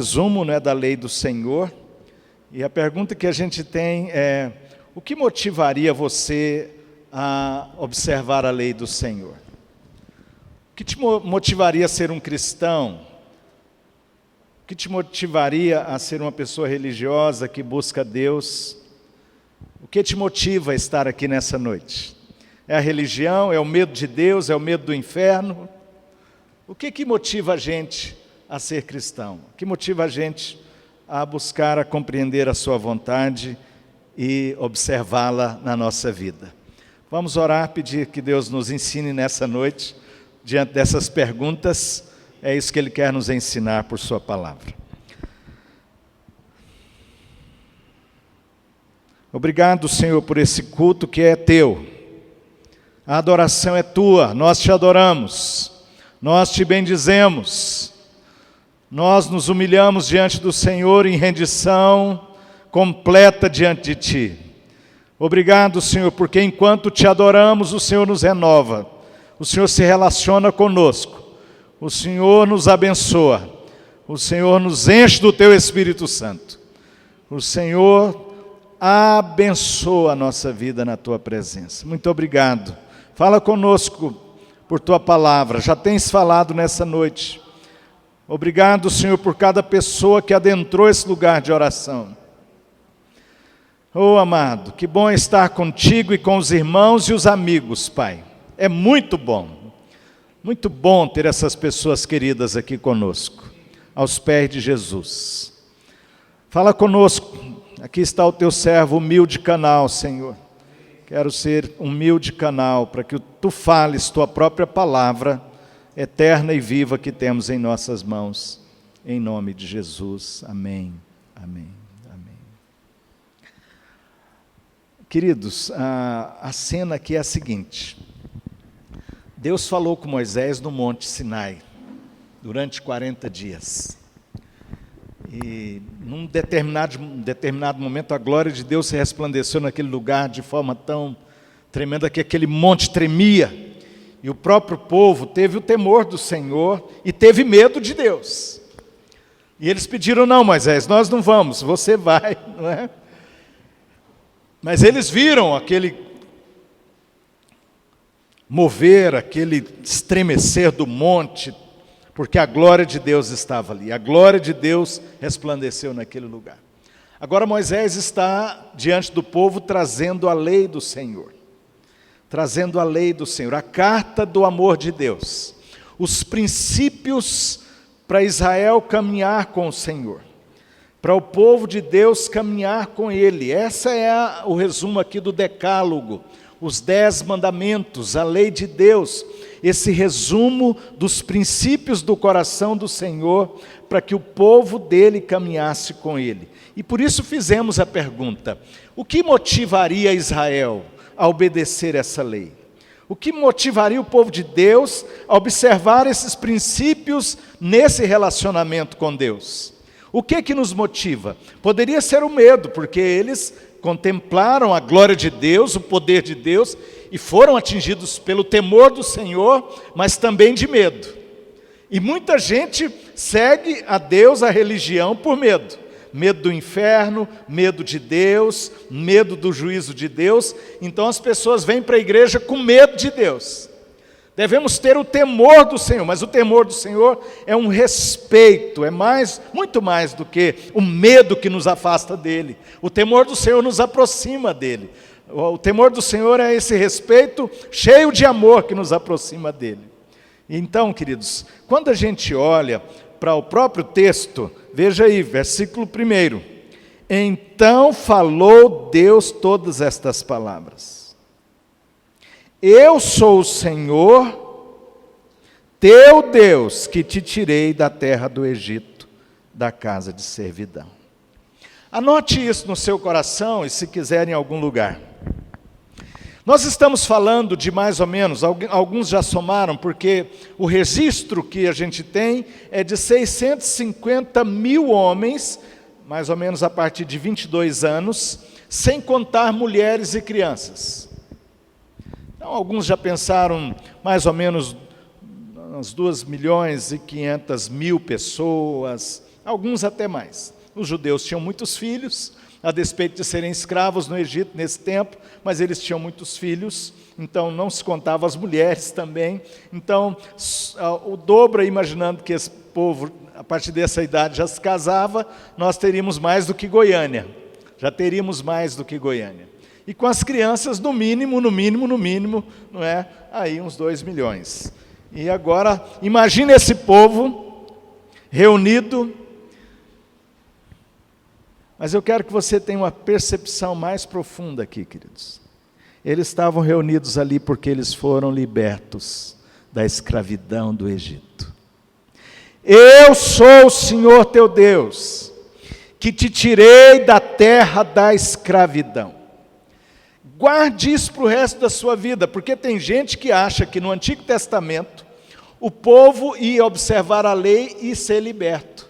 resumo, né, da lei do Senhor. E a pergunta que a gente tem é: o que motivaria você a observar a lei do Senhor? O que te motivaria a ser um cristão? O que te motivaria a ser uma pessoa religiosa que busca Deus? O que te motiva a estar aqui nessa noite? É a religião? É o medo de Deus? É o medo do inferno? O que motiva a gente a ser cristão? O que motiva a gente a buscar, a compreender a sua vontade e observá-la na nossa vida? Vamos orar, pedir que Deus nos ensine nessa noite, diante dessas perguntas. É isso que Ele quer nos ensinar por sua palavra. Obrigado, Senhor, por esse culto que é teu. A adoração é tua, nós te adoramos, nós te bendizemos, nós nos humilhamos diante do Senhor em rendição completa diante de ti. Obrigado, Senhor, porque enquanto te adoramos, o Senhor nos renova, o Senhor se relaciona conosco, o Senhor nos abençoa, o Senhor nos enche do teu Espírito Santo, o Senhor abençoa a nossa vida na tua presença. Muito obrigado. Fala conosco por tua palavra, já tens falado nessa noite. Obrigado, Senhor, por cada pessoa que adentrou esse lugar de oração. Oh, amado, que bom estar contigo e com os irmãos e os amigos, Pai. É muito bom ter essas pessoas queridas aqui conosco, aos pés de Jesus. Fala conosco, aqui está o teu servo, humilde canal, Senhor. Quero ser humilde canal para que tu fales tua própria palavra, eterna e viva que temos em nossas mãos. Em nome de Jesus. Amém. Amém. Amém. Queridos, a cena aqui é a seguinte. Deus falou com Moisés no Monte Sinai, durante 40 dias. E num determinado momento, a glória de Deus se resplandeceu naquele lugar de forma tão tremenda que aquele monte tremia. E o próprio povo teve o temor do Senhor e teve medo de Deus. E eles pediram: não, Moisés, nós não vamos, você vai, não é? Mas eles viram aquele mover, aquele estremecer do monte, porque a glória de Deus estava ali, a glória de Deus resplandeceu naquele lugar. Agora Moisés está diante do povo trazendo a lei do Senhor, a carta do amor de Deus, os princípios para Israel caminhar com o Senhor, para o povo de Deus caminhar com Ele. Essa é o resumo aqui do Decálogo, os 10 mandamentos, a lei de Deus, esse resumo dos princípios do coração do Senhor, para que o povo dele caminhasse com ele. E por isso fizemos a pergunta: o que motivaria Israel a obedecer essa lei? O que motivaria o povo de Deus a observar esses princípios nesse relacionamento com Deus? O que nos motiva? Poderia ser o medo, porque eles contemplaram a glória de Deus, o poder de Deus, e foram atingidos pelo temor do Senhor, mas também de medo. E muita gente segue a Deus, a religião, por medo. Medo do inferno, medo de Deus, medo do juízo de Deus. Então as pessoas vêm para a igreja com medo de Deus. Devemos ter o temor do Senhor, mas o temor do Senhor é um respeito, é muito mais do que o medo que nos afasta dele. O temor do Senhor nos aproxima dele. O temor do Senhor é esse respeito cheio de amor que nos aproxima dele. Então, queridos, quando a gente olha para o próprio texto, veja aí, versículo 1. Então falou Deus todas estas palavras: eu sou o Senhor, teu Deus, que te tirei da terra do Egito, da casa de servidão. Anote isso no seu coração e se quiser em algum lugar. Nós estamos falando de mais ou menos, alguns já somaram, porque o registro que a gente tem é de 650 mil homens, mais ou menos a partir de 22 anos, sem contar mulheres e crianças. Então, alguns já pensaram mais ou menos umas 2.500.000 pessoas, alguns até mais. Os judeus tinham muitos filhos, a despeito de serem escravos no Egito nesse tempo, mas eles tinham muitos filhos, então não se contava as mulheres também. Então, o dobro, imaginando que esse povo, a partir dessa idade, já se casava, nós teríamos mais do que Goiânia. Já teríamos mais do que Goiânia. E com as crianças, no mínimo, não é? Aí uns 2 milhões. E agora, imagine esse povo reunido. Mas eu quero que você tenha uma percepção mais profunda aqui, queridos. Eles estavam reunidos ali porque eles foram libertos da escravidão do Egito. Eu sou o Senhor teu Deus, que te tirei da terra da escravidão. Guarde isso para o resto da sua vida, porque tem gente que acha que no Antigo Testamento o povo ia observar a lei e ser liberto.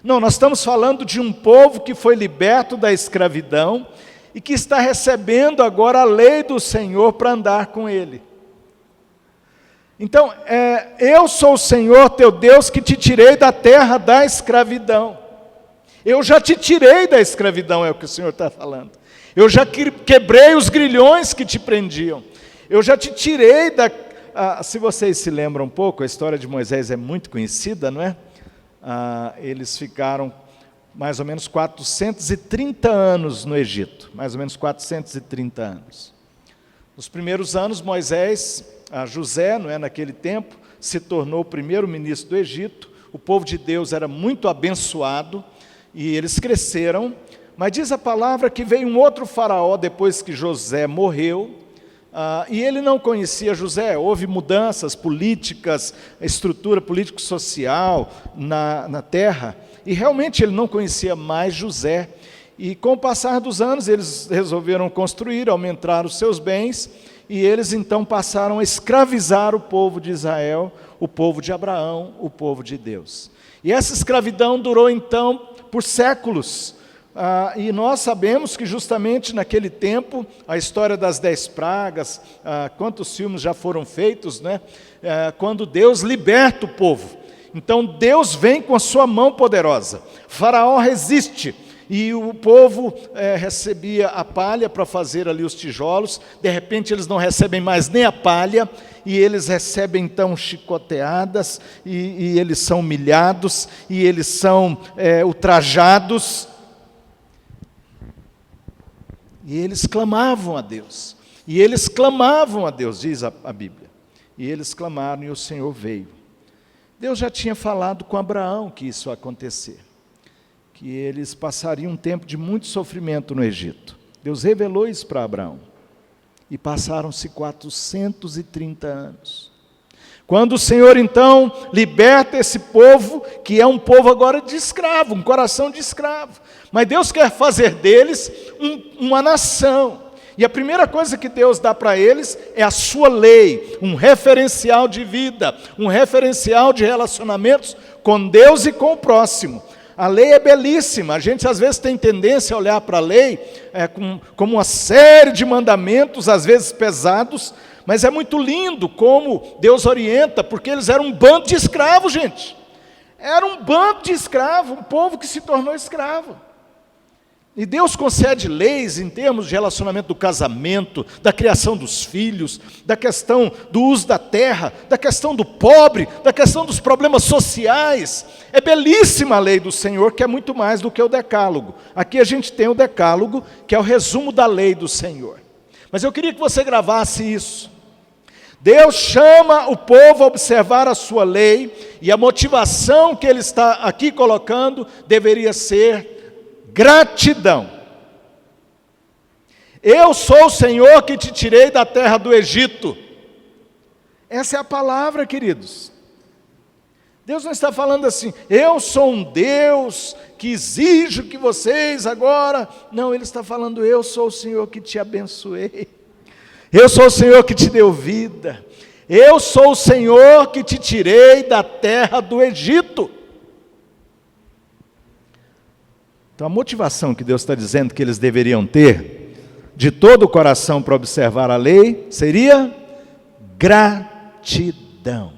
Não, nós estamos falando de um povo que foi liberto da escravidão e que está recebendo agora a lei do Senhor para andar com Ele. Então, eu sou o Senhor teu Deus que te tirei da terra da escravidão. Eu já te tirei da escravidão, é o que o Senhor está falando. Eu já quebrei os grilhões que te prendiam. Eu já te tirei da... se vocês se lembram um pouco, a história de Moisés é muito conhecida, não é? Eles ficaram mais ou menos 430 anos no Egito, mais ou menos 430 anos. Nos primeiros anos, Moisés, José, não é, naquele tempo, se tornou o primeiro ministro do Egito. O povo de Deus era muito abençoado e eles cresceram, mas diz a palavra que veio um outro faraó depois que José morreu, e ele não conhecia José. Houve mudanças políticas, estrutura político-social na terra, e realmente ele não conhecia mais José. E com o passar dos anos, eles resolveram construir, aumentar os seus bens, e eles então passaram a escravizar o povo de Israel, o povo de Abraão, o povo de Deus. E essa escravidão durou então por séculos. E nós sabemos que justamente naquele tempo, a história das 10 pragas, quantos filmes já foram feitos, né? Quando Deus liberta o povo. Então Deus vem com a sua mão poderosa. Faraó resiste. E o povo recebia a palha para fazer ali os tijolos. De repente eles não recebem mais nem a palha, e eles recebem então chicoteadas, e eles são humilhados, e eles são ultrajados. E eles clamavam a Deus. E eles clamavam a Deus, diz a Bíblia. E eles clamaram e o Senhor veio. Deus já tinha falado com Abraão que isso ia acontecer, que eles passariam um tempo de muito sofrimento no Egito. Deus revelou isso para Abraão. E passaram-se 430 anos. Quando o Senhor então liberta esse povo, que é um povo agora de escravo, um coração de escravo. Mas Deus quer fazer deles uma nação. E a primeira coisa que Deus dá para eles é a sua lei, um referencial de vida, um referencial de relacionamentos com Deus e com o próximo. A lei é belíssima. A gente às vezes tem tendência a olhar para a lei como uma série de mandamentos, às vezes pesados, mas é muito lindo como Deus orienta, porque eles eram um bando de escravos, gente. Era um bando de escravos, um povo que se tornou escravo. E Deus concede leis em termos de relacionamento do casamento, da criação dos filhos, da questão do uso da terra, da questão do pobre, da questão dos problemas sociais. É belíssima a lei do Senhor, que é muito mais do que o decálogo. Aqui a gente tem o decálogo, que é o resumo da lei do Senhor. Mas eu queria que você gravasse isso. Deus chama o povo a observar a sua lei, e a motivação que Ele está aqui colocando deveria ser gratidão. Eu sou o Senhor que te tirei da terra do Egito. Essa é a palavra, queridos. Deus não está falando assim, eu sou um Deus que exijo que vocês agora... Não, Ele está falando, eu sou o Senhor que te abençoei. Eu sou o Senhor que te deu vida. Eu sou o Senhor que te tirei da terra do Egito. Então a motivação que Deus está dizendo que eles deveriam ter, de todo o coração para observar a lei, seria gratidão.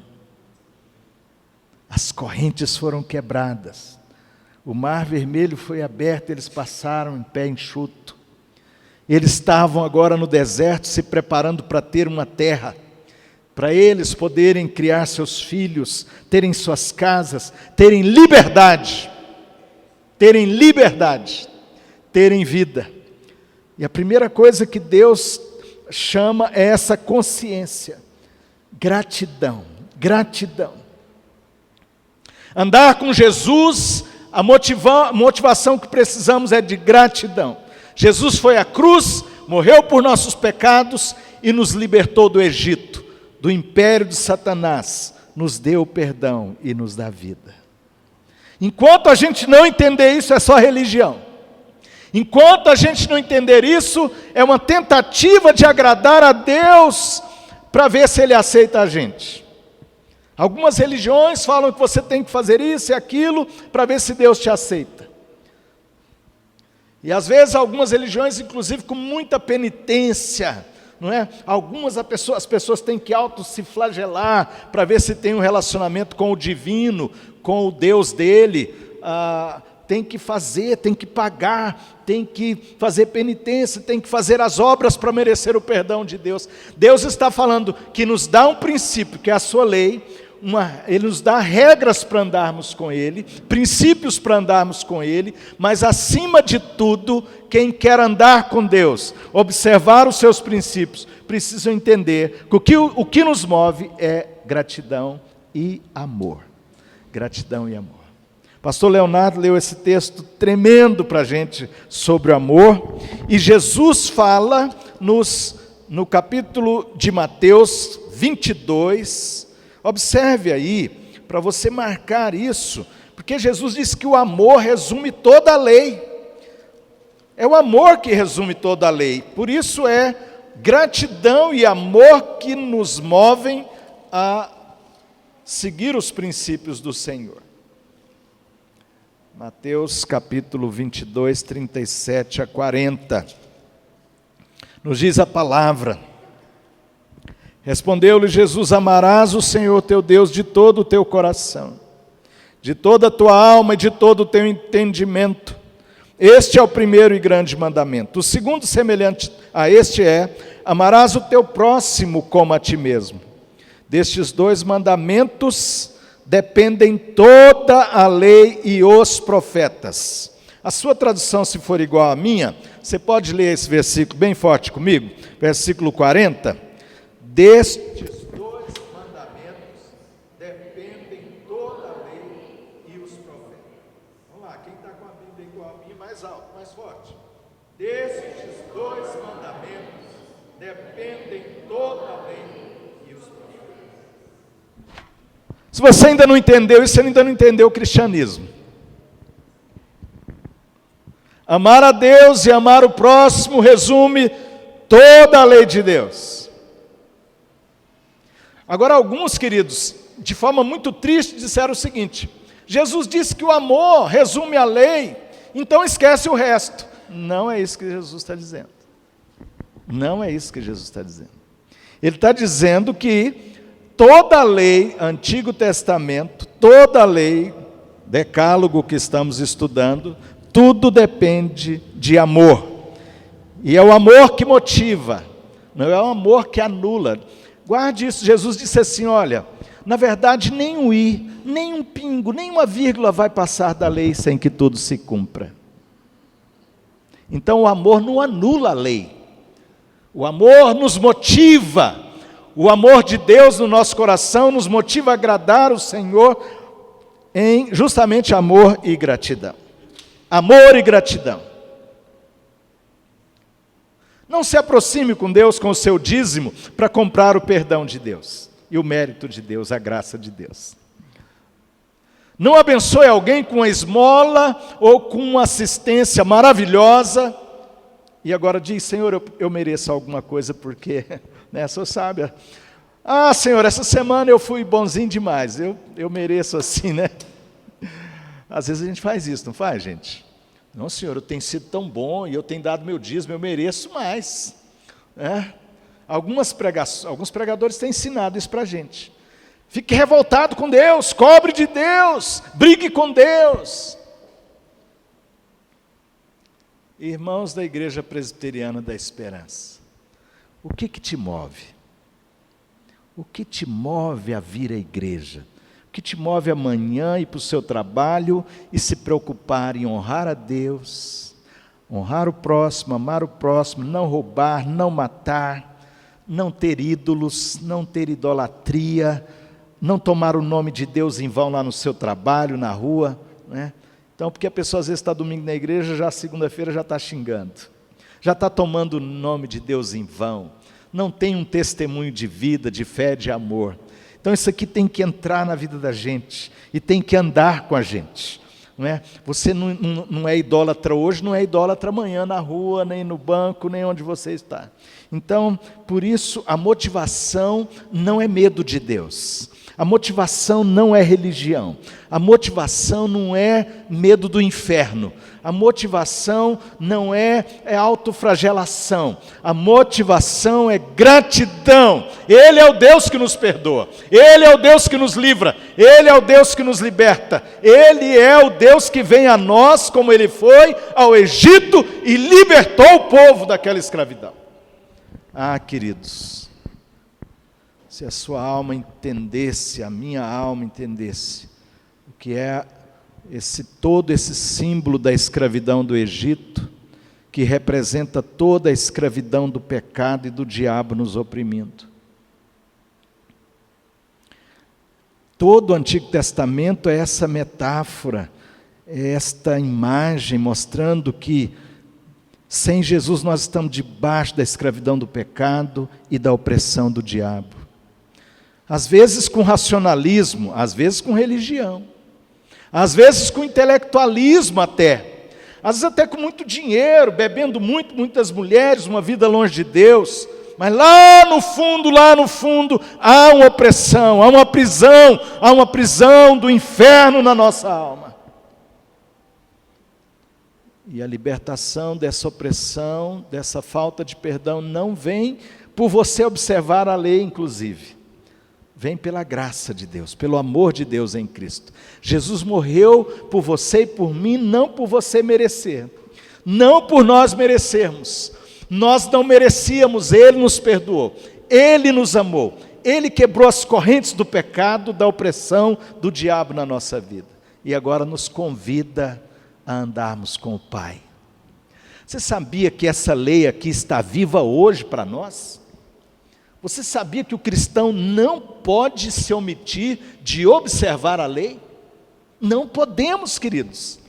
As correntes foram quebradas, O mar vermelho foi aberto, eles passaram em pé enxuto. Eles estavam agora no deserto se preparando para ter uma terra, para eles poderem criar seus filhos, terem suas casas, terem liberdade, terem vida. E a primeira coisa que Deus chama é essa consciência, gratidão. Andar com Jesus, a motivação que precisamos é de gratidão. Jesus foi à cruz, morreu por nossos pecados e nos libertou do Egito, do império de Satanás, nos deu perdão e nos dá vida. Enquanto a gente não entender isso, é só religião. Enquanto a gente não entender isso, é uma tentativa de agradar a Deus para ver se Ele aceita a gente. Algumas religiões falam que você tem que fazer isso e aquilo para ver se Deus te aceita. E às vezes algumas religiões, inclusive com muita penitência, não é? As pessoas têm que se flagelar para ver se tem um relacionamento com o divino, com o Deus dele. Tem que fazer, tem que pagar, tem que fazer penitência, tem que fazer as obras para merecer o perdão de Deus. Deus está falando que nos dá um princípio, que é a sua lei, Ele nos dá regras para andarmos com Ele, princípios para andarmos com Ele, mas acima de tudo, quem quer andar com Deus, observar os seus princípios, precisa entender que o que nos move é gratidão e amor. Gratidão e amor. Pastor Leonardo leu esse texto tremendo para a gente sobre o amor, e Jesus fala no capítulo de Mateus 22, observe aí, para você marcar isso, porque Jesus disse que o amor resume toda a lei, é o amor que resume toda a lei, por isso é gratidão e amor que nos movem a seguir os princípios do Senhor. Mateus capítulo 22, 37 a 40, nos diz a palavra: respondeu-lhe Jesus: amarás o Senhor teu Deus de todo o teu coração, de toda a tua alma e de todo o teu entendimento. Este é o primeiro e grande mandamento. O segundo, semelhante a este, é: amarás o teu próximo como a ti mesmo. Destes dois mandamentos dependem toda a lei e os profetas. A sua tradução, se for igual à minha, você pode ler esse versículo bem forte comigo, versículo 40. Destes dois mandamentos dependem toda a lei e os profetas. Vamos lá, quem está com a Bíblia igual a minha, mais alto, mais forte. Destes dois mandamentos dependem toda a lei e os profetas. Se você ainda não entendeu isso, você ainda não entendeu o cristianismo. Amar a Deus e amar o próximo resume toda a lei de Deus. Agora, alguns, queridos, de forma muito triste, disseram o seguinte: Jesus disse que o amor resume a lei, então esquece o resto. Não é isso que Jesus está dizendo. Não é isso que Jesus está dizendo. Ele está dizendo que toda a lei, Antigo Testamento, toda a lei, Decálogo que estamos estudando, tudo depende de amor. E é o amor que motiva, não é o amor que anula. Guarde isso, Jesus disse assim: olha, na verdade nem um i, nem um pingo, nem uma vírgula vai passar da lei sem que tudo se cumpra. Então o amor não anula a lei, o amor nos motiva. O amor de Deus no nosso coração nos motiva a agradar o Senhor em justamente amor e gratidão. Amor e gratidão. Não se aproxime com Deus com o seu dízimo para comprar o perdão de Deus e o mérito de Deus, a graça de Deus. Não abençoe alguém com uma esmola ou com uma assistência maravilhosa e agora diz: Senhor, eu mereço alguma coisa porque... Né, sou sábia. Ah, Senhor, essa semana eu fui bonzinho demais, eu mereço assim, né? Às vezes a gente faz isso, não faz, gente? Não, Senhor, eu tenho sido tão bom e eu tenho dado meu dízimo, eu mereço mais. Alguns pregadores têm ensinado isso para a gente. Fique revoltado com Deus, cobre de Deus, brigue com Deus. Irmãos da Igreja Presbiteriana da Esperança, o que te move? O que te move a vir à igreja? O que te move amanhã ir para o seu trabalho e se preocupar em honrar a Deus, honrar o próximo, amar o próximo, não roubar, não matar, não ter ídolos, não ter idolatria, não tomar o nome de Deus em vão lá no seu trabalho, na rua, né? Então, porque a pessoa às vezes está domingo na igreja, já segunda-feira já está xingando, já está tomando o nome de Deus em vão, não tem um testemunho de vida, de fé, de amor. Então isso aqui tem que entrar na vida da gente, e tem que andar com a gente, não é? Você não é idólatra hoje, não é idólatra amanhã na rua, nem no banco, nem onde você está. Então, por isso, a motivação não é medo de Deus, a motivação não é religião, a motivação não é medo do inferno, a motivação não é autoflagelação, a motivação é gratidão. Ele é o Deus que nos perdoa, Ele é o Deus que nos livra, Ele é o Deus que nos liberta, Ele é o Deus que vem a nós como Ele foi ao Egito e libertou o povo daquela escravidão. Ah, queridos, se a sua alma entendesse, a minha alma entendesse, o que é todo esse símbolo da escravidão do Egito, que representa toda a escravidão do pecado e do diabo nos oprimindo. Todo o Antigo Testamento é essa metáfora, é esta imagem mostrando que sem Jesus nós estamos debaixo da escravidão do pecado e da opressão do diabo. Às vezes com racionalismo, às vezes com religião, às vezes com intelectualismo até, às vezes até com muito dinheiro, bebendo muito, muitas mulheres, uma vida longe de Deus, mas lá no fundo, há uma opressão, há uma prisão do inferno na nossa alma. E a libertação dessa opressão, dessa falta de perdão, não vem por você observar a lei, inclusive. Vem pela graça de Deus, pelo amor de Deus em Cristo. Jesus morreu por você e por mim, não por você merecer. Não por nós merecermos. Nós não merecíamos, Ele nos perdoou. Ele nos amou. Ele quebrou as correntes do pecado, da opressão do diabo na nossa vida. E agora nos convida a andarmos com o Pai. Você sabia que essa lei aqui está viva hoje para nós? Você sabia que o cristão não pode se omitir de observar a lei? Não podemos, queridos.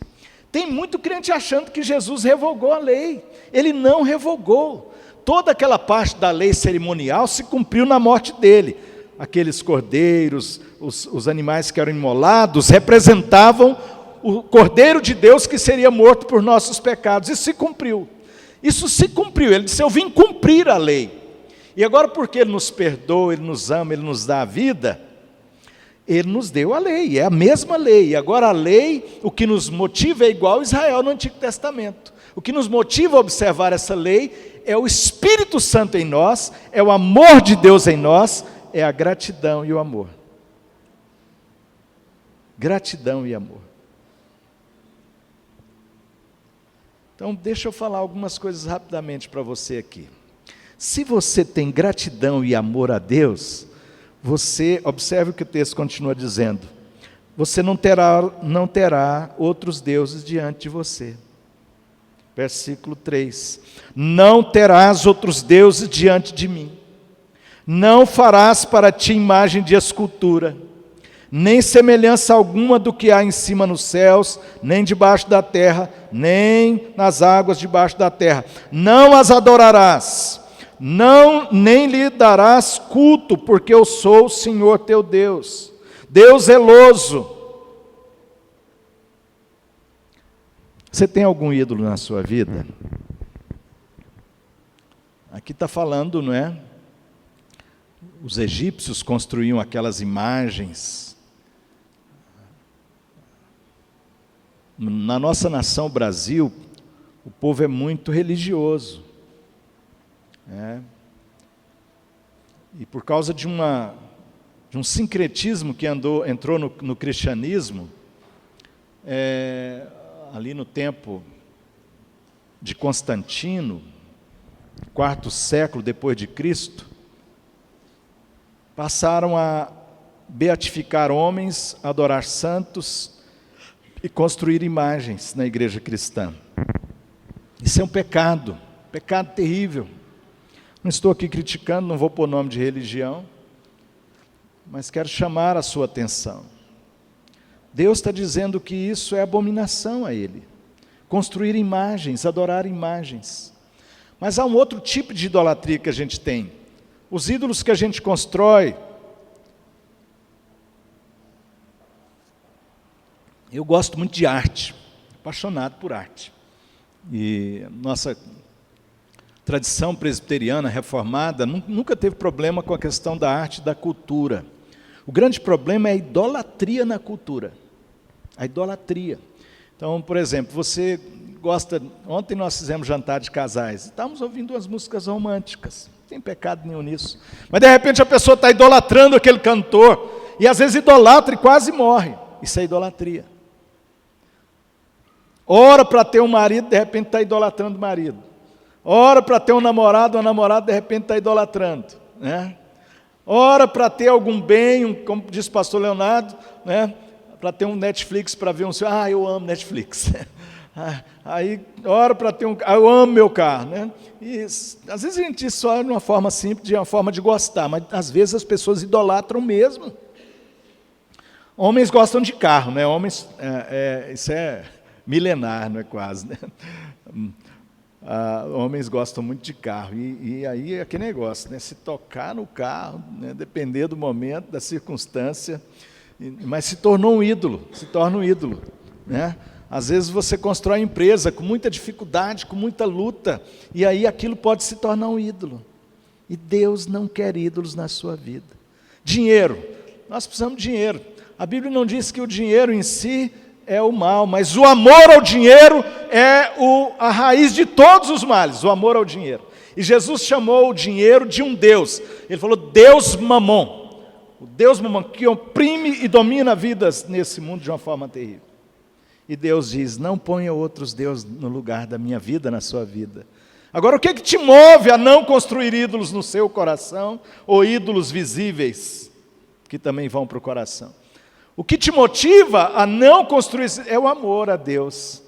Tem muito crente achando que Jesus revogou a lei. Ele não revogou. Toda aquela parte da lei cerimonial se cumpriu na morte dele. Aqueles cordeiros, os animais que eram imolados, representavam o Cordeiro de Deus que seria morto por nossos pecados. Isso se cumpriu. Isso se cumpriu. Ele disse: eu vim cumprir a lei. E agora, porque Ele nos perdoa, Ele nos ama, Ele nos dá a vida, Ele nos deu a lei, é a mesma lei. E agora a lei, o que nos motiva é igual a Israel no Antigo Testamento. O que nos motiva a observar essa lei é o Espírito Santo em nós, é o amor de Deus em nós, é a gratidão e o amor. Gratidão e amor. Então, deixa eu falar algumas coisas rapidamente para você aqui. Se você tem gratidão e amor a Deus, você, observe o que o texto continua dizendo, você não terá outros deuses diante de você. Versículo 3, não terás outros deuses diante de mim, não farás para ti imagem de escultura, nem semelhança alguma do que há em cima nos céus, nem debaixo da terra, nem nas águas debaixo da terra, não as adorarás, nem lhe darás culto, porque eu sou o Senhor teu Deus, Deus zeloso. Você tem algum ídolo na sua vida? Aqui está falando, não é? Os egípcios construíam aquelas imagens. Na nossa nação, Brasil, o povo é muito religioso. E por causa de um sincretismo que entrou no cristianismo, ali no tempo de Constantino, quarto século depois de Cristo, passaram a beatificar homens, adorar santos e construir imagens na igreja cristã. Isso é um pecado terrível. Não estou aqui criticando, não vou pôr nome de religião, mas quero chamar a sua atenção. Deus está dizendo que isso é abominação a Ele. Construir imagens, adorar imagens. Mas há um outro tipo de idolatria que a gente tem. Os ídolos que a gente constrói. Eu gosto muito de arte, apaixonado por arte. E nossa tradição presbiteriana, reformada, nunca teve problema com a questão da arte e da cultura. O grande problema é a idolatria na cultura. A idolatria. Então, por exemplo, você gosta... Ontem nós fizemos jantar de casais. Estávamos ouvindo umas músicas românticas. Não tem pecado nenhum nisso. Mas, de repente, a pessoa está idolatrando aquele cantor. E, às vezes, idolatra e quase morre. Isso é idolatria. Ora para ter um marido, de repente está idolatrando o marido. Ora para ter um namorado, uma namorada, de repente está idolatrando. Né? Ora para ter algum bem, como disse o pastor Leonardo, né? Para ter um Netflix, para ver um... eu amo Netflix. Aí, ora para ter um... eu amo meu carro. Né? E, às vezes a gente diz só de uma forma simples, de uma forma de gostar, mas às vezes as pessoas idolatram mesmo. Homens gostam de carro, né? Homens, isso é milenar, não é quase, né? Homens gostam muito de carro, e aí é aquele negócio, né? Se tocar no carro, né? Depender do momento, da circunstância, mas se torna um ídolo, né? Às vezes você constrói empresa com muita dificuldade, com muita luta, e aí aquilo pode se tornar um ídolo, e Deus não quer ídolos na sua vida. Dinheiro, nós precisamos de dinheiro. A Bíblia não diz que o dinheiro em si é o mal, mas o amor ao dinheiro é a raiz de todos os males, o amor ao dinheiro. E Jesus chamou o dinheiro de um Deus. Ele falou Deus Mamon. O Deus Mamon que oprime e domina vidas nesse mundo de uma forma terrível. E Deus diz, não ponha outros deuses no lugar da minha vida, na sua vida. Agora, o que te move a não construir ídolos no seu coração, ou ídolos visíveis, que também vão para o coração? O que te motiva a não construir é o amor a Deus.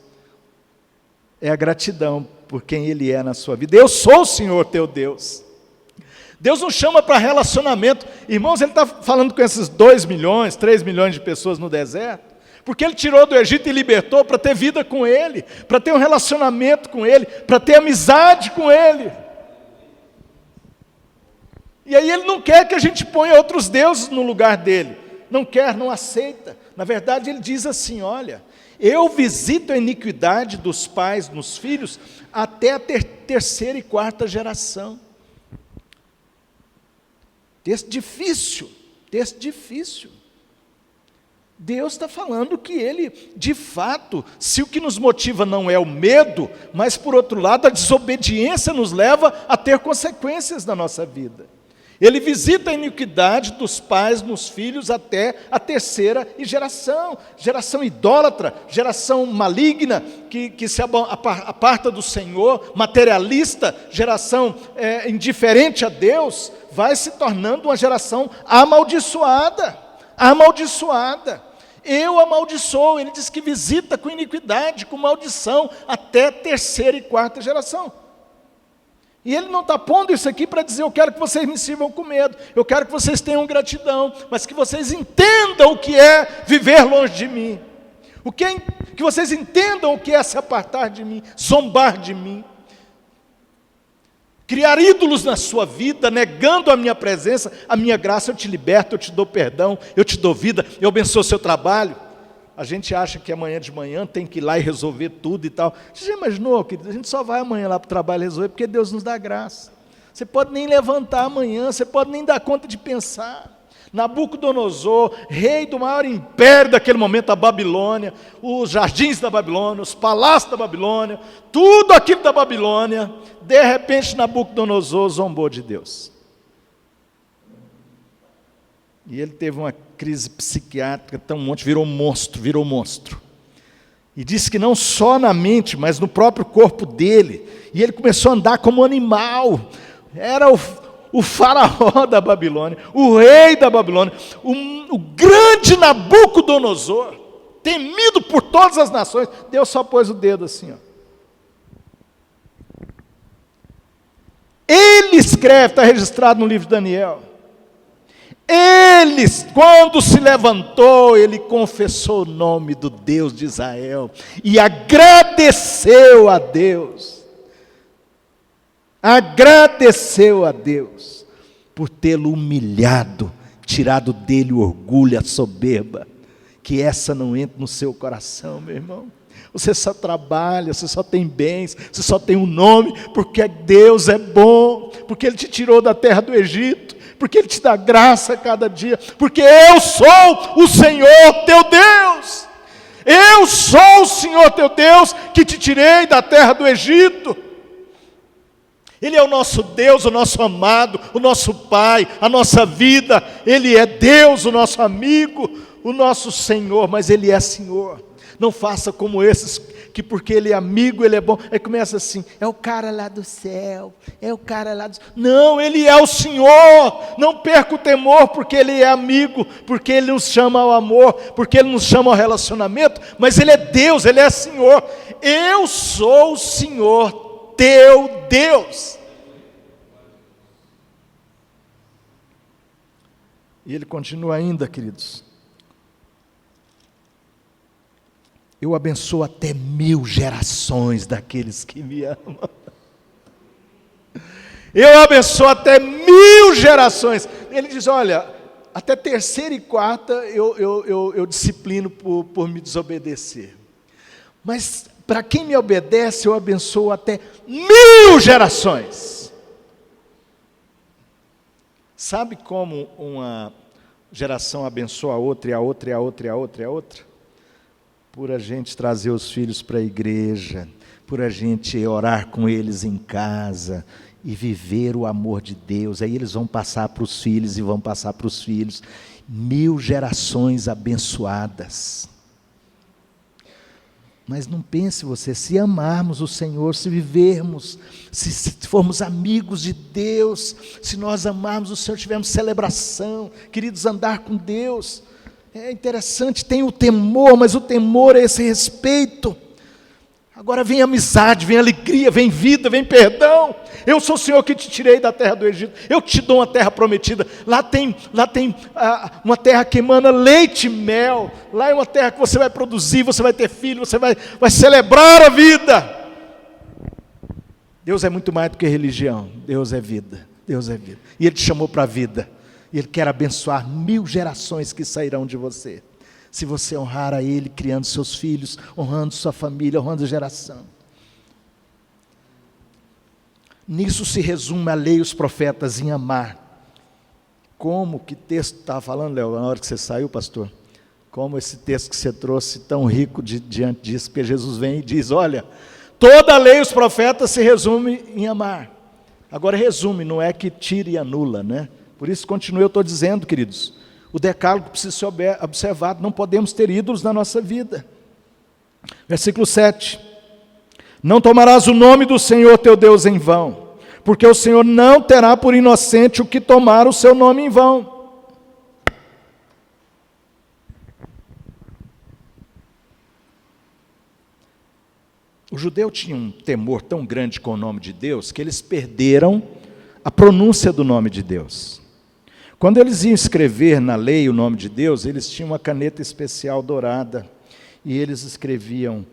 É a gratidão por quem Ele é na sua vida. Eu sou o Senhor teu Deus. Deus nos chama para relacionamento. Irmãos, Ele está falando com esses 2 milhões, 3 milhões de pessoas no deserto, porque Ele tirou do Egito e libertou para ter vida com Ele, para ter um relacionamento com Ele, para ter amizade com Ele. E aí Ele não quer que a gente ponha outros deuses no lugar dEle. Não quer, não aceita. Na verdade, Ele diz assim, olha, eu visito a iniquidade dos pais nos filhos até a terceira e quarta geração. Texto difícil. Deus está falando que Ele, de fato, se o que nos motiva não é o medo, mas, por outro lado, a desobediência nos leva a ter consequências na nossa vida. Ele visita a iniquidade dos pais nos filhos até a terceira geração. Geração idólatra, geração maligna, que se aparta do Senhor, materialista, geração indiferente a Deus, vai se tornando uma geração amaldiçoada. Eu amaldiçoo, ele diz que visita com iniquidade, com maldição, até terceira e quarta geração. E ele não está pondo isso aqui para dizer, eu quero que vocês me sirvam com medo, eu quero que vocês tenham gratidão, mas que vocês entendam o que é viver longe de mim. Que vocês entendam o que é se apartar de mim, zombar de mim. Criar ídolos na sua vida, negando a minha presença, a minha graça, eu te liberto, eu te dou perdão, eu te dou vida, eu abençoo o seu trabalho. A gente acha que amanhã de manhã tem que ir lá e resolver tudo e tal. Você já imaginou, querido? A gente só vai amanhã lá para o trabalho resolver porque Deus nos dá graça. Você pode nem levantar amanhã, você pode nem dar conta de pensar. Nabucodonosor, rei do maior império daquele momento, a Babilônia, os jardins da Babilônia, os palácios da Babilônia, tudo aquilo da Babilônia, de repente Nabucodonosor zombou de Deus. E ele teve uma crise psiquiátrica tão monte, virou monstro. E diz que não só na mente, mas no próprio corpo dele. E ele começou a andar como animal. Era o faraó da Babilônia, o rei da Babilônia, o grande Nabucodonosor, temido por todas as nações. Deus só pôs o dedo assim, ó. Ele escreve, está registrado no livro de Daniel. Ele, quando se levantou, ele confessou o nome do Deus de Israel e agradeceu a Deus. Agradeceu a Deus por tê-lo humilhado, tirado dele o orgulho, a soberba. Que essa não entre no seu coração, meu irmão. Você só trabalha, você só tem bens, você só tem um nome, porque Deus é bom, porque Ele te tirou da terra do Egito, porque Ele te dá graça a cada dia, porque eu sou o Senhor teu Deus. Eu sou o Senhor teu Deus, que te tirei da terra do Egito. Ele é o nosso Deus, o nosso amado, o nosso Pai, a nossa vida. Ele é Deus, o nosso amigo, o nosso Senhor, mas Ele é Senhor. Não faça como esses, que porque Ele é amigo, Ele é bom. Aí começa assim, é o cara lá do céu, é o cara lá do céu. Não, Ele é o Senhor. Não perca o temor, porque Ele é amigo, porque Ele nos chama ao amor, porque Ele nos chama ao relacionamento, mas Ele é Deus, Ele é Senhor. Eu sou o Senhor, teu Deus. E Ele continua ainda, queridos. Eu abençoo até 1000 gerações daqueles que me amam. Eu abençoo até 1000 gerações. Ele diz, olha, até terceira e quarta eu disciplino por me desobedecer. Mas para quem me obedece, eu abençoo até 1000 gerações. Sabe como uma geração abençoa a outra, e a outra, e a outra, e a outra, e a outra? Por a gente trazer os filhos para a igreja, por a gente orar com eles em casa e viver o amor de Deus. Aí eles vão passar para os filhos e vão passar para os filhos. 1000 gerações abençoadas. Mas não pense você, se amarmos o Senhor, se vivermos, se formos amigos de Deus, se nós amarmos o Senhor, tivermos celebração, queridos, andar com Deus. É interessante, tem o temor, mas o temor é esse respeito. Agora vem amizade, vem alegria, vem vida, vem perdão. Eu sou o Senhor que te tirei da terra do Egito. Eu te dou uma terra prometida. Lá tem uma terra que emana leite e mel. Lá é uma terra que você vai produzir, você vai ter filho, você vai celebrar a vida. Deus é muito mais do que religião. Deus é vida. Deus é vida. E Ele te chamou para a vida. E Ele quer abençoar 1000 gerações que sairão de você. Se você honrar a Ele, criando seus filhos, honrando sua família, honrando a geração. Nisso se resume a lei e os profetas em amar. Como que texto estava falando, Léo, na hora que você saiu, pastor? Como esse texto que você trouxe tão rico diante disso, porque Jesus vem e diz, olha, toda a lei e os profetas se resume em amar. Agora resume, não é que tira e anula, né? Por isso, eu estou dizendo, queridos, o decálogo precisa ser observado, não podemos ter ídolos na nossa vida. Versículo 7. Não tomarás o nome do Senhor teu Deus em vão, porque o Senhor não terá por inocente o que tomar o seu nome em vão. O judeu tinha um temor tão grande com o nome de Deus, que eles perderam a pronúncia do nome de Deus. Quando eles iam escrever na lei o nome de Deus, eles tinham uma caneta especial dourada, e eles escreviam.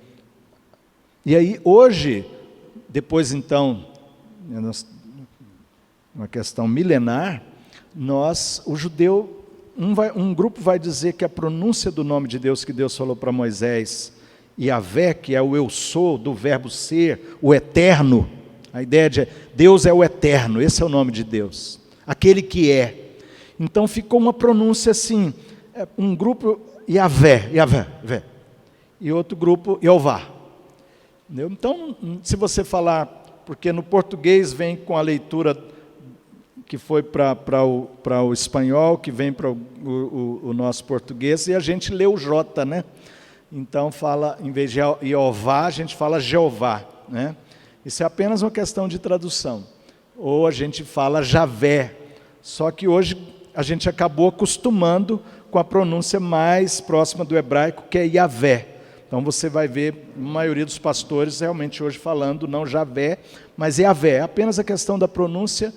E aí, hoje, depois então, uma questão milenar, o judeu, um grupo vai dizer que a pronúncia do nome de Deus que Deus falou para Moisés, Yahvé, que é o eu sou, do verbo ser, o eterno, a ideia de Deus é o eterno, esse é o nome de Deus, aquele que é. Então ficou uma pronúncia assim, um grupo Yahvé, e outro grupo Jeová. Então, se você falar, porque no português vem com a leitura que foi para o espanhol, que vem para o nosso português, e a gente lê o J, né? então fala, em vez de Jeová, a gente fala Jeová, né? Isso é apenas uma questão de tradução. Ou a gente fala Javé, só que hoje a gente acabou acostumando com a pronúncia mais próxima do hebraico, que é Yavé. Então você vai ver a maioria dos pastores realmente hoje falando não Javé, mas Yavé. É apenas a questão da pronúncia,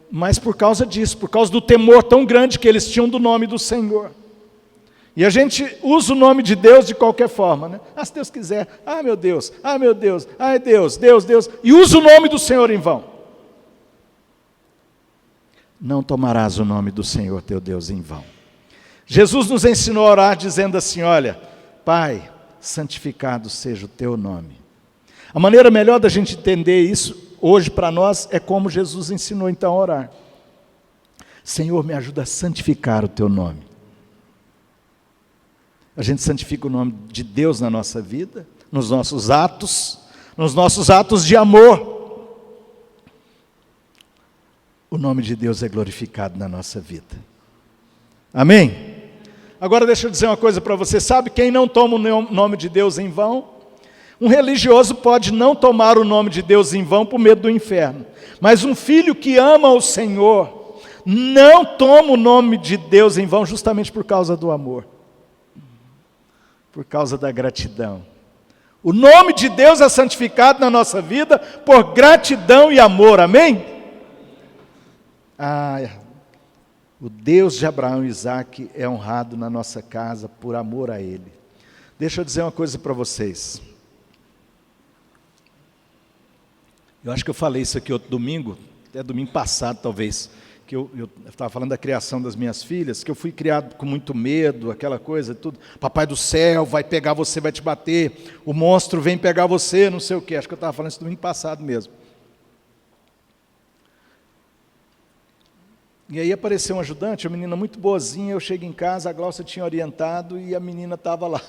mas por causa disso, por causa do temor tão grande que eles tinham do nome do Senhor. E a gente usa o nome de Deus de qualquer forma, né? Se Deus quiser, meu Deus, meu Deus, Deus, Deus, Deus, e usa o nome do Senhor em vão. Não tomarás o nome do Senhor teu Deus em vão. Jesus nos ensinou a orar dizendo assim, olha, Pai, santificado seja o teu nome. A maneira melhor da gente entender isso hoje para nós é como Jesus ensinou então a orar. Senhor, me ajuda a santificar o teu nome. A gente santifica o nome de Deus na nossa vida, nos nossos atos de amor. O nome de Deus é glorificado na nossa vida. Amém? Agora deixa eu dizer uma coisa para você. Sabe quem não toma o nome de Deus em vão? Um religioso pode não tomar o nome de Deus em vão por medo do inferno. Mas um filho que ama o Senhor não toma o nome de Deus em vão justamente por causa do amor. Por causa da gratidão. O nome de Deus é santificado na nossa vida por gratidão e amor, amém? O Deus de Abraão e Isaac é honrado na nossa casa por amor a Ele. Deixa eu dizer uma coisa para vocês. Eu acho que eu falei isso aqui outro domingo, até domingo passado talvez, que eu estava falando da criação das minhas filhas, que eu fui criado com muito medo, aquela coisa, tudo. Papai do céu vai pegar você, vai te bater, o monstro vem pegar você, não sei o quê. Acho que eu estava falando isso domingo passado mesmo. E aí apareceu um ajudante, uma menina muito boazinha, eu chego em casa, a Glaucia tinha orientado e a menina estava lá.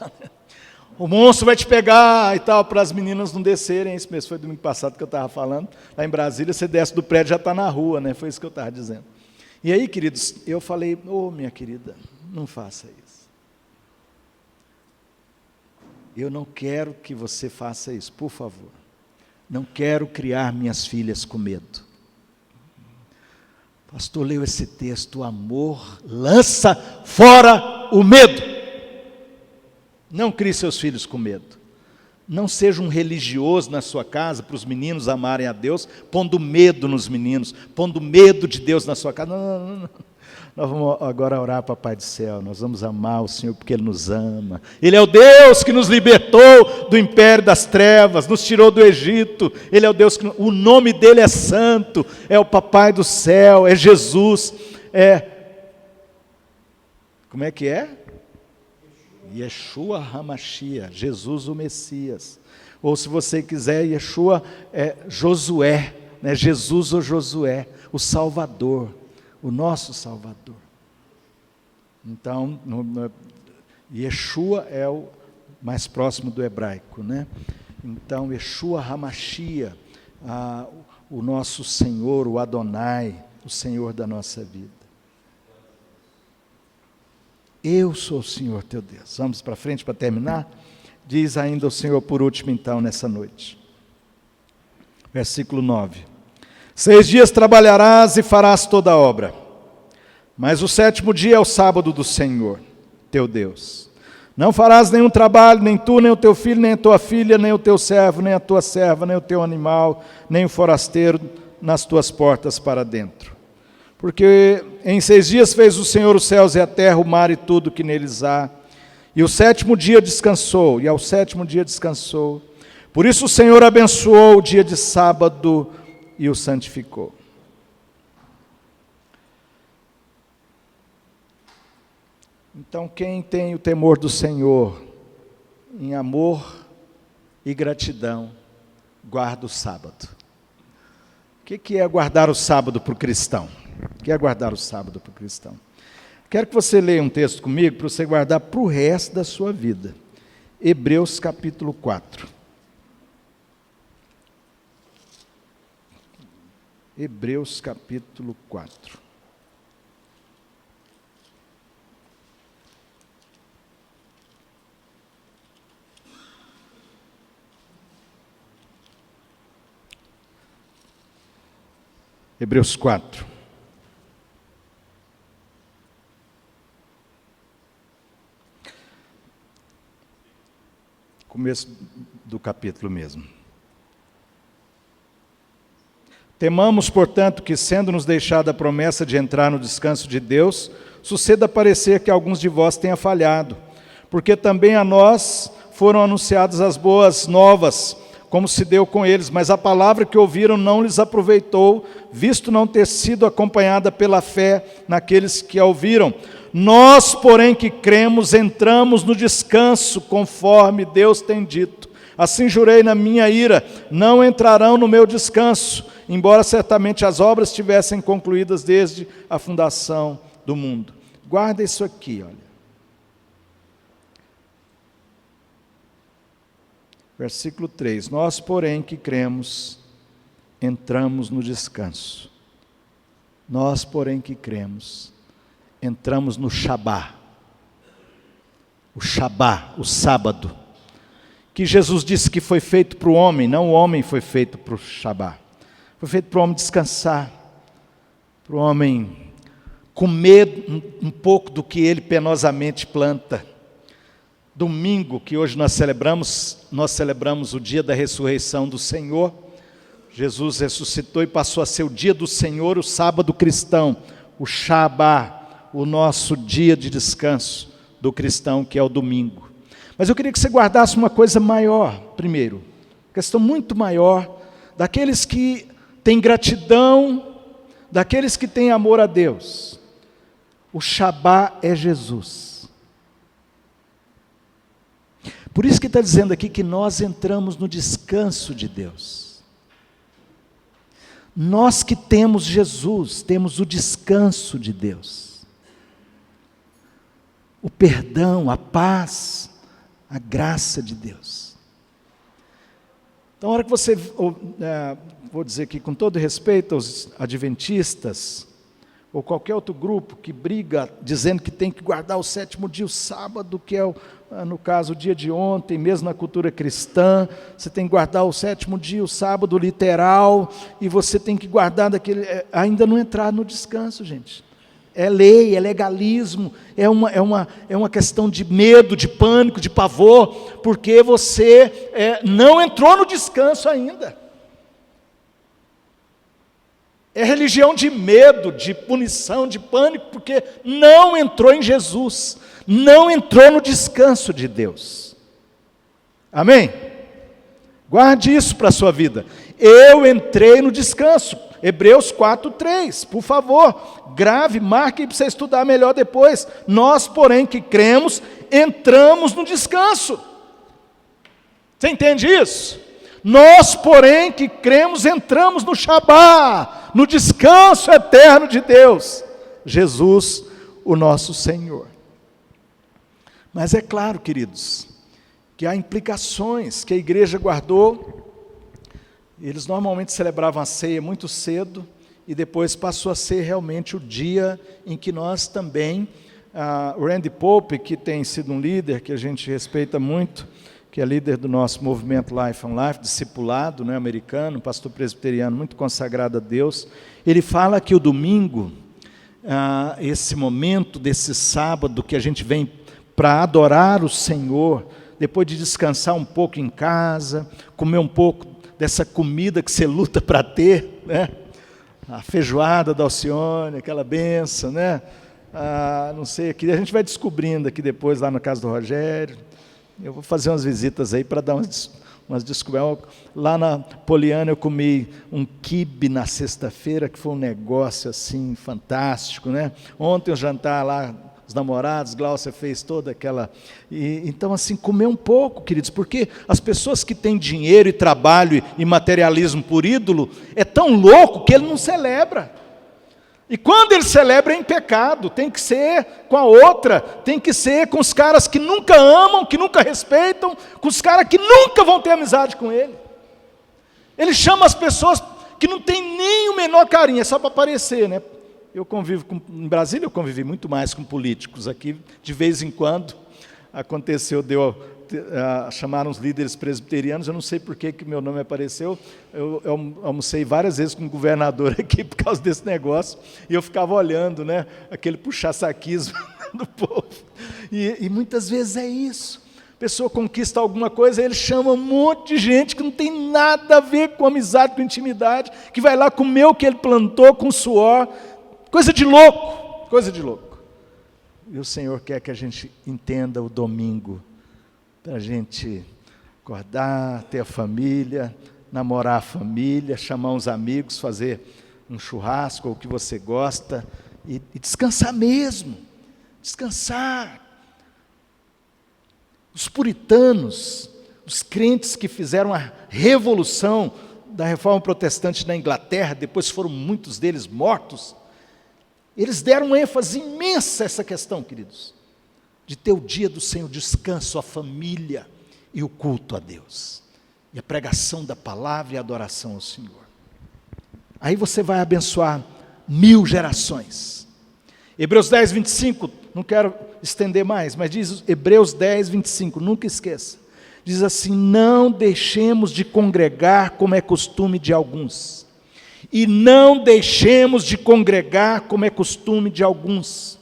O monstro vai te pegar e tal, para as meninas não descerem. Isso mesmo, foi domingo passado que eu estava falando. Lá em Brasília, você desce do prédio, já está na rua, né? Foi isso que eu estava dizendo. E aí, queridos, eu falei, minha querida, não faça isso. Eu não quero que você faça isso, por favor. Não quero criar minhas filhas com medo. O pastor leu esse texto, o amor lança fora o medo. Não crie seus filhos com medo. Não seja um religioso na sua casa para os meninos amarem a Deus, pondo medo nos meninos, pondo medo de Deus na sua casa. Não. Nós vamos agora orar, Papai do céu, nós vamos amar o Senhor porque Ele nos ama. Ele é o Deus que nos libertou do império das trevas, nos tirou do Egito. Ele é o Deus que... O nome dEle é santo, é o Papai do céu, é Jesus. Como é que é? Yeshua HaMashiach, Jesus o Messias. Ou se você quiser, Yeshua é Josué, né? Jesus ou Josué, o Salvador, o nosso Salvador. Então, Yeshua é o mais próximo do hebraico, né? Então, Yeshua HaMashiach, o nosso Senhor, o Adonai, o Senhor da nossa vida. Eu sou o Senhor teu Deus. Vamos para frente para terminar? Diz ainda o Senhor por último então nessa noite. Versículo 9. 6 dias trabalharás e farás toda a obra, mas o 7º dia é o sábado do Senhor, teu Deus. Não farás nenhum trabalho, nem tu, nem o teu filho, nem a tua filha, nem o teu servo, nem a tua serva, nem o teu animal, nem o forasteiro nas tuas portas para dentro. Porque em 6 dias fez o Senhor os céus e a terra, o mar e tudo que neles há. E o 7º dia descansou, e ao 7º dia descansou. Por isso o Senhor abençoou o dia de sábado e o santificou. Então quem tem o temor do Senhor, em amor e gratidão, guarda o sábado. O que é guardar o sábado para o cristão? O que é guardar o sábado para o cristão? Quero que você leia um texto comigo para você guardar para o resto da sua vida. Hebreus capítulo 4. Hebreus capítulo 4. Hebreus 4. Começo do capítulo mesmo. Temamos, portanto, que, sendo-nos deixada a promessa de entrar no descanso de Deus, suceda parecer que alguns de vós tenha falhado, porque também a nós foram anunciadas as boas novas, como se deu com eles, mas a palavra que ouviram não lhes aproveitou, visto não ter sido acompanhada pela fé naqueles que a ouviram. Nós, porém, que cremos, entramos no descanso, conforme Deus tem dito. Assim jurei na minha ira, não entrarão no meu descanso, embora certamente as obras tivessem concluídas desde a fundação do mundo. Guarda isso aqui, olha. Versículo 3. Nós, porém, que cremos, entramos no descanso. Nós, porém, que cremos, entramos no Shabá. O Shabá, o sábado. Que Jesus disse que foi feito para o homem, não o homem foi feito para o Shabá. Foi feito para o homem descansar, para o homem comer um pouco do que ele penosamente planta. Domingo, que hoje nós celebramos o dia da ressurreição do Senhor. Jesus ressuscitou e passou a ser o dia do Senhor, o sábado cristão, o Shabá, o nosso dia de descanso do cristão, que é o domingo. Mas eu queria que você guardasse uma coisa maior, primeiro, questão muito maior, daqueles que têm gratidão, daqueles que têm amor a Deus. O Shabá é Jesus. Por isso que está dizendo aqui que nós entramos no descanso de Deus. Nós que temos Jesus, temos o descanso de Deus. O perdão, a paz, a graça de Deus. Então, a hora que você, vou dizer aqui com todo respeito aos adventistas, ou qualquer outro grupo que briga dizendo que tem que guardar o sétimo dia, o sábado, que é, no caso, o dia de ontem, mesmo na cultura cristã, você tem que guardar o sétimo dia, o sábado literal, e você tem que guardar daquele, ainda não entrar no descanso, gente. É lei, é legalismo, é uma questão de medo, de pânico, de pavor, porque você não entrou no descanso ainda. É religião de medo, de punição, de pânico, porque não entrou em Jesus, não entrou no descanso de Deus. Amém? Guarde isso para a sua vida. Eu entrei no descanso. Hebreus 4:3, por favor, grave, marque para você estudar melhor depois. Nós, porém, que cremos, entramos no descanso. Você entende isso? Nós, porém, que cremos, entramos no Shabá, no descanso eterno de Deus, Jesus, o nosso Senhor. Mas é claro, queridos, que há implicações que a igreja guardou. Eles normalmente celebravam a ceia muito cedo, e depois passou a ser realmente o dia em que nós também, Randy Pope, que tem sido um líder que a gente respeita muito, que é líder do nosso movimento Life on Life, discipulado, né, americano, pastor presbiteriano muito consagrado a Deus, ele fala que o domingo, esse momento desse sábado que a gente vem para adorar o Senhor, depois de descansar um pouco em casa, comer um pouco dessa comida que você luta para ter, né? A feijoada da Alcione, aquela benção, né? Não sei, aqui a gente vai descobrindo aqui depois, lá na casa do Rogério. Eu vou fazer umas visitas aí para dar umas descobertas. Lá na Poliana eu comi um quibe na sexta-feira, que foi um negócio assim fantástico, né? Ontem o jantar lá, os namorados, Glaucia fez toda aquela... então, assim, comer um pouco, queridos, porque as pessoas que têm dinheiro e trabalho e materialismo por ídolo, é tão louco que ele não celebra. E quando ele celebra é em pecado, tem que ser com a outra, tem que ser com os caras que nunca amam, que nunca respeitam, com os caras que nunca vão ter amizade com ele. Ele chama as pessoas que não têm nem o menor carinho, é só para aparecer, né? Em Brasília eu convivi muito mais com políticos. Aqui, de vez em quando, aconteceu de eu chamaram os líderes presbiterianos, eu não sei por que meu nome apareceu, eu almocei várias vezes com o governador aqui por causa desse negócio, e eu ficava olhando, né, aquele puxa-saquismo do povo, e muitas vezes é isso, a pessoa conquista alguma coisa, ele chama um monte de gente que não tem nada a ver com amizade, com intimidade, que vai lá comer o que ele plantou com suor, coisa de louco, coisa de louco. E o Senhor quer que a gente entenda o domingo, para a gente acordar, ter a família, namorar a família, chamar uns amigos, fazer um churrasco, ou o que você gosta, e descansar mesmo, descansar. Os puritanos, os crentes que fizeram a revolução da reforma protestante na Inglaterra, depois foram muitos deles mortos, eles deram uma ênfase imensa a essa questão, queridos, de ter o dia do Senhor, descanso, a família e o culto a Deus, e a pregação da palavra e a adoração ao Senhor. Aí você vai abençoar 1000 gerações. Hebreus 10, 25, não quero estender mais, mas diz Hebreus 10, 25, nunca esqueça. Diz assim: não deixemos de congregar como é costume de alguns. E não deixemos de congregar como é costume de alguns.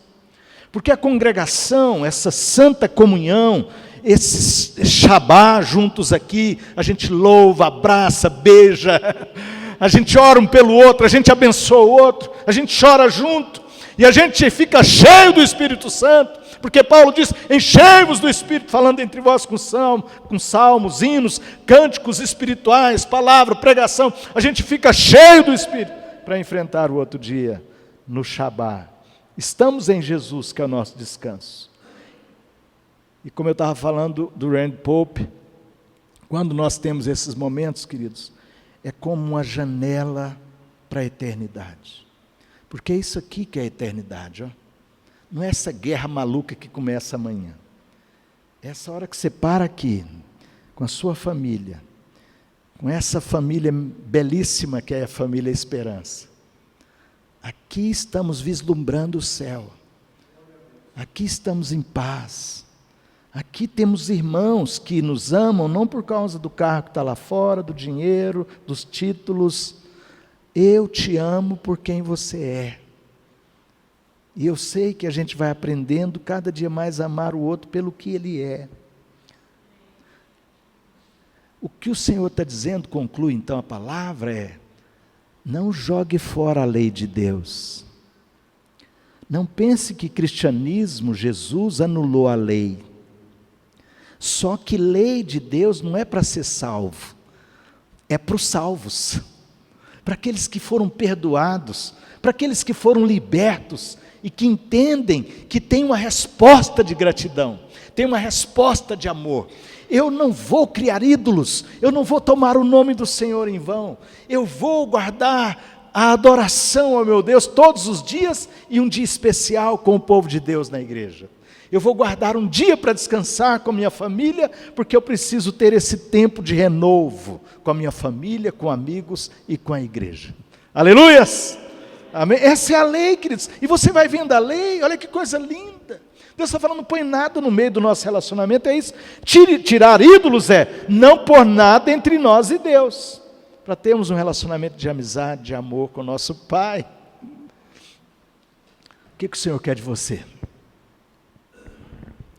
Porque a congregação, essa santa comunhão, esse Shabá juntos aqui, a gente louva, abraça, beija, a gente ora um pelo outro, a gente abençoa o outro, a gente chora junto, e a gente fica cheio do Espírito Santo, porque Paulo diz: enchei-vos do Espírito, falando entre vós com salmos, hinos, cânticos espirituais, palavra, pregação, a gente fica cheio do Espírito, para enfrentar o outro dia, no Shabá. Estamos em Jesus, que é o nosso descanso. E como eu estava falando do Rand Pope, quando nós temos esses momentos, queridos, é como uma janela para a eternidade. Porque é isso aqui que é a eternidade, ó. Não é essa guerra maluca que começa amanhã. É essa hora que você para aqui, com a sua família, com essa família belíssima que é a família Esperança. Aqui estamos vislumbrando o céu. Aqui estamos em paz. Aqui temos irmãos que nos amam, não por causa do carro que está lá fora, do dinheiro, dos títulos. Eu te amo por quem você é. E eu sei que a gente vai aprendendo cada dia mais a amar o outro pelo que ele é. O que o Senhor está dizendo, conclui então a palavra, é: não jogue fora a lei de Deus. Não pense que cristianismo, Jesus anulou a lei. Só que lei de Deus não é para ser salvo, é para os salvos, para aqueles que foram perdoados, para aqueles que foram libertos, e que entendem que tem uma resposta de gratidão, tem uma resposta de amor. Eu não vou criar ídolos, eu não vou tomar o nome do Senhor em vão, eu vou guardar a adoração ao meu Deus todos os dias, e um dia especial com o povo de Deus na igreja. Eu vou guardar um dia para descansar com a minha família, porque eu preciso ter esse tempo de renovo com a minha família, com amigos e com a igreja. Aleluias! Amém? Essa é a lei, queridos. E você vai vendo a lei, olha que coisa linda. Deus está falando: não põe nada no meio do nosso relacionamento, é isso. Tirar ídolos é não pôr nada entre nós e Deus, para termos um relacionamento de amizade, de amor com o nosso Pai. O que o Senhor quer de você?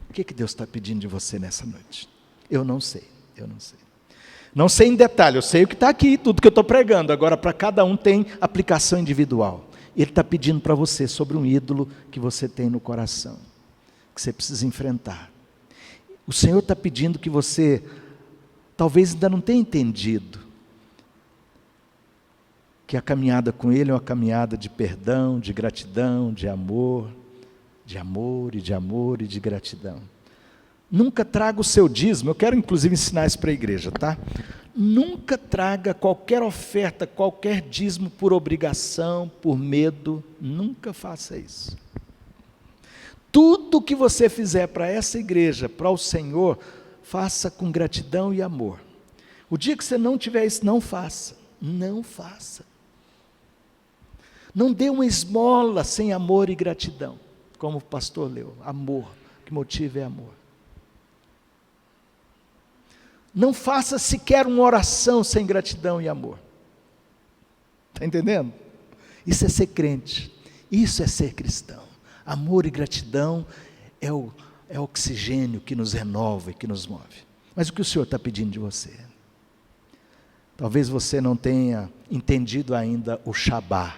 O que Deus está pedindo de você nessa noite? Eu não sei, eu não sei. Não sei em detalhe, eu sei o que está aqui, tudo que eu estou pregando. Agora, para cada um tem aplicação individual. Ele está pedindo para você sobre um ídolo que você tem no coração, que você precisa enfrentar. O Senhor está pedindo que você, talvez ainda não tenha entendido, que a caminhada com Ele é uma caminhada de perdão, de gratidão, de amor e de amor e de gratidão. Nunca traga o seu dízimo, eu quero inclusive ensinar isso para a igreja, tá? Nunca traga qualquer oferta, qualquer dízimo por obrigação, por medo, nunca faça isso. Tudo que você fizer para essa igreja, para o Senhor, faça com gratidão e amor. O dia que você não tiver isso, não faça, não faça. Não dê uma esmola sem amor e gratidão, como o pastor leu, amor, que motivo é amor. Não faça sequer uma oração sem gratidão e amor. Está entendendo? Isso é ser crente, isso é ser cristão. Amor e gratidão é o oxigênio que nos renova e que nos move. Mas o que o Senhor está pedindo de você? Talvez você não tenha entendido ainda o Shabá.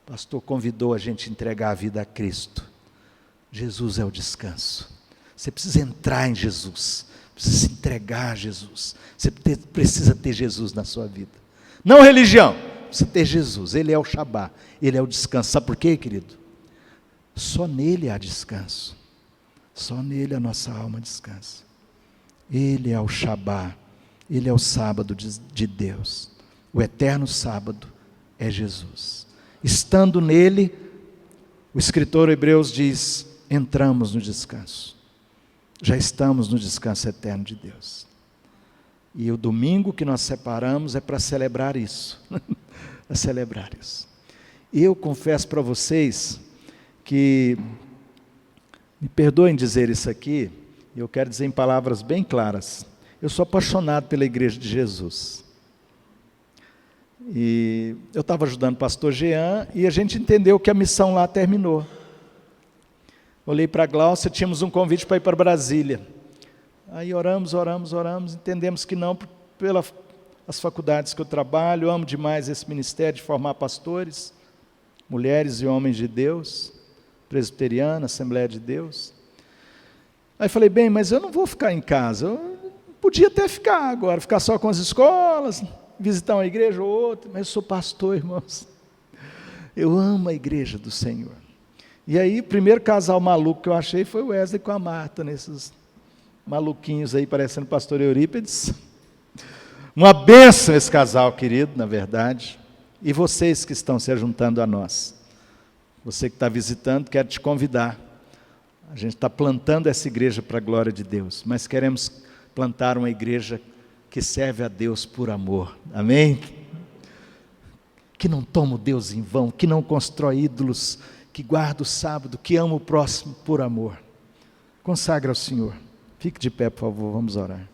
O pastor convidou a gente a entregar a vida a Cristo. Jesus é o descanso. Você precisa entrar em Jesus, precisa se entregar a Jesus. Você precisa ter Jesus na sua vida. Não religião, precisa ter Jesus. Ele é o Shabá, Ele é o descanso. Sabe por quê, querido? Só nele há descanso. Só nele a nossa alma descansa. Ele é o Shabá, Ele é o sábado de Deus. O eterno sábado é Jesus. Estando nele, o escritor Hebreus diz, entramos no descanso. Já estamos no descanso eterno de Deus. E o domingo que nós separamos é para celebrar isso. Para celebrar isso. Eu confesso para vocês que, me perdoem dizer isso aqui, eu quero dizer em palavras bem claras, eu sou apaixonado pela Igreja de Jesus. E eu estava ajudando o pastor Jean e a gente entendeu que a missão lá terminou. Olhei para a Gláucia, tínhamos um convite para ir para Brasília. Aí oramos, entendemos que não, pelas faculdades que eu trabalho, amo demais esse ministério de formar pastores, mulheres e homens de Deus, presbiteriana, Assembleia de Deus. Aí falei, bem, mas eu não vou ficar em casa, eu podia até ficar agora, ficar só com as escolas, visitar uma igreja ou outra, mas eu sou pastor, irmãos. Eu amo a igreja do Senhor. E aí, o primeiro casal maluco que eu achei foi o Wesley com a Marta, nesses maluquinhos aí, parecendo pastor Eurípides. Uma bênção esse casal, querido, na verdade. E vocês que estão se juntando a nós. Você que está visitando, quero te convidar. A gente está plantando essa igreja para a glória de Deus, mas queremos plantar uma igreja que serve a Deus por amor. Amém? Que não toma o Deus em vão, que não constrói ídolos, que guarda o sábado, que ama o próximo por amor. Consagra ao Senhor. Fique de pé, por favor, vamos orar.